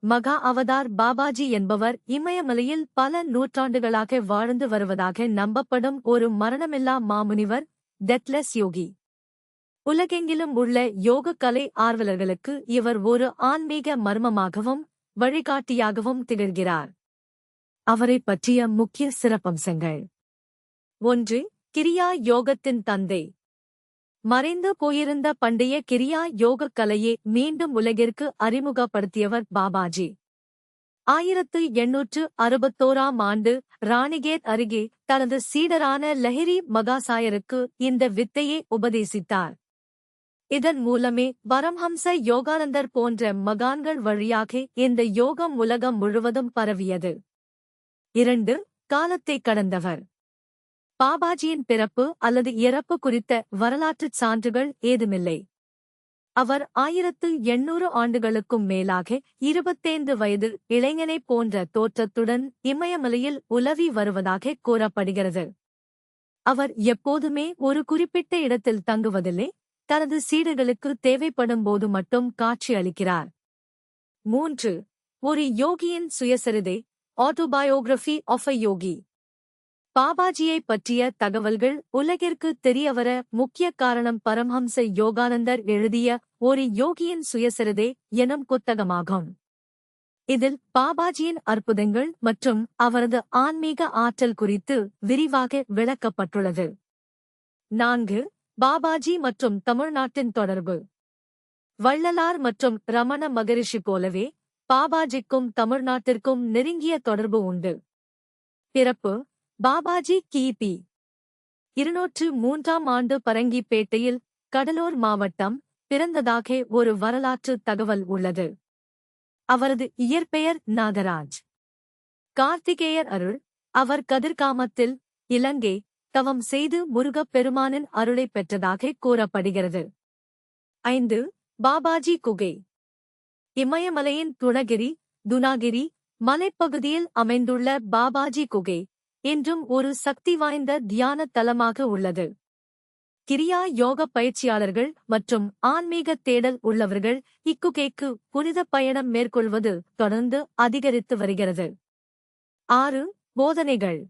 மகா அவதார் பாபாஜி என்பவர் இமயமலையில் பல நூற்றாண்டுகளாக வாழ்ந்து வருவதாக நம்பப்படும் ஒரு மரணமில்லா மாமுனிவர், டெத்லெஸ் யோகி. உலகெங்கிலும் உள்ள யோகக் கலை ஆர்வலர்களுக்கு இவர் ஒரு ஆன்மீக மர்மமாகவும் வழிகாட்டியாகவும் திகழ்கிறார். அவரைப் பற்றிய முக்கிய சிறப்பம்சங்கள். 1. கிரியா யோகத்தின் தந்தை. மறைந்து போயிருந்த பண்டைய கிரியா யோகக் கலையை மீண்டும் உலகிற்கு அறிமுகப்படுத்தியவர் பாபாஜி. 1861ஆம் ஆண்டு ராணிகேட் அருகே தனது சீடரான லஹிரி மகாசாயருக்கு இந்த வித்தையை உபதேசித்தார். இதன் மூலமே பரம்ஹம்ச யோகானந்தர் போன்ற மகான்கள் வழியாக இந்த யோகம் உலகம் முழுவதும் பரவியது. 2. காலத்தைக் கடந்தவர். பாபாஜியின் பிறப்பு அல்லது இறப்பு குறித்த வரலாற்றுச் சான்றுகள் ஏதுமில்லை. அவர் 1800 ஆண்டுகளுக்கும் மேலாக 25 வயது இளைஞனைப் போன்ற தோற்றத்துடன் இமயமலையில் உலவி வருவதாக கூறப்படுகிறது. அவர் எப்போதுமே ஒரு குறிப்பிட்ட இடத்தில் தங்குவதில்லை, தனது சீடர்களுக்கு தேவைப்படும்போது மட்டும் காட்சி அளிக்கிறார். 3. ஒரு யோகியின் சுயசரிதை, ஆட்டோபயோகிராஃபி ஆஃப் அ யோகி. பாபாஜியைப் பற்றிய தகவல்கள் உலகிற்கு தெரியவர முக்கிய காரணம் பரம்ஹம்ச யோகானந்தர் எழுதிய ஒரு யோகியின் சுயசரிதை எனும் புத்தகமாகும். இதில் பாபாஜியின் அற்புதங்கள் மற்றும் அவரது ஆன்மீக ஆற்றல் குறித்து விரிவாக விளக்கப்பட்டுள்ளது. 4. பாபாஜி மற்றும் தமிழ்நாட்டின் தொடர்பு. வள்ளலார் மற்றும் ரமண மகரிஷி போலவே பாபாஜிக்கும் தமிழ்நாட்டிற்கும் நெருங்கிய தொடர்பு உண்டு. பிறப்பு. பாபாஜி கிபி 203ஆம் ஆண்டு பரங்கிப்பேட்டையில், கடலூர் மாவட்டம் பிறந்ததாக ஒரு வரலாற்று தகவல் உள்ளது. அவரது இயற்பெயர் நாகராஜ். கார்த்திகேயர் அருள். அவர் கதிர்காமத்தில், இலங்கை, தவம் செய்து முருகப் பெருமானின் அருளைப் பெற்றதாக கூறப்படுகிறது. 5. பாபாஜி குகை. இமயமலையின் துணகிரி மலைப்பகுதியில் அமைந்துள்ள பாபாஜி குகை இன்றும் ஒரு சக்தி வாய்ந்த தியான தலமாக உள்ளது. கிரியா யோக பயிற்சியாளர்கள் மற்றும் ஆன்மீக தேடல் உள்ளவர்கள் இக்குகைக்கு புனித பயணம் மேற்கொள்வது தொடர்ந்து அதிகரித்து வருகிறது. 6. போதனைகள்.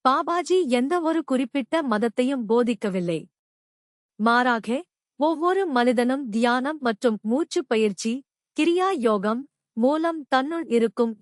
பாபாஜி எந்த ஒரு குறிப்பிட்ட மதத்தையும் போதிக்கவில்லை. மாறாக, ஒவ்வொரு மனிதனும் தியானம் மற்றும் மூச்சுப் பயிற்சி, கிரியா யோகம் மூலம் தன்னுள் இருக்கும்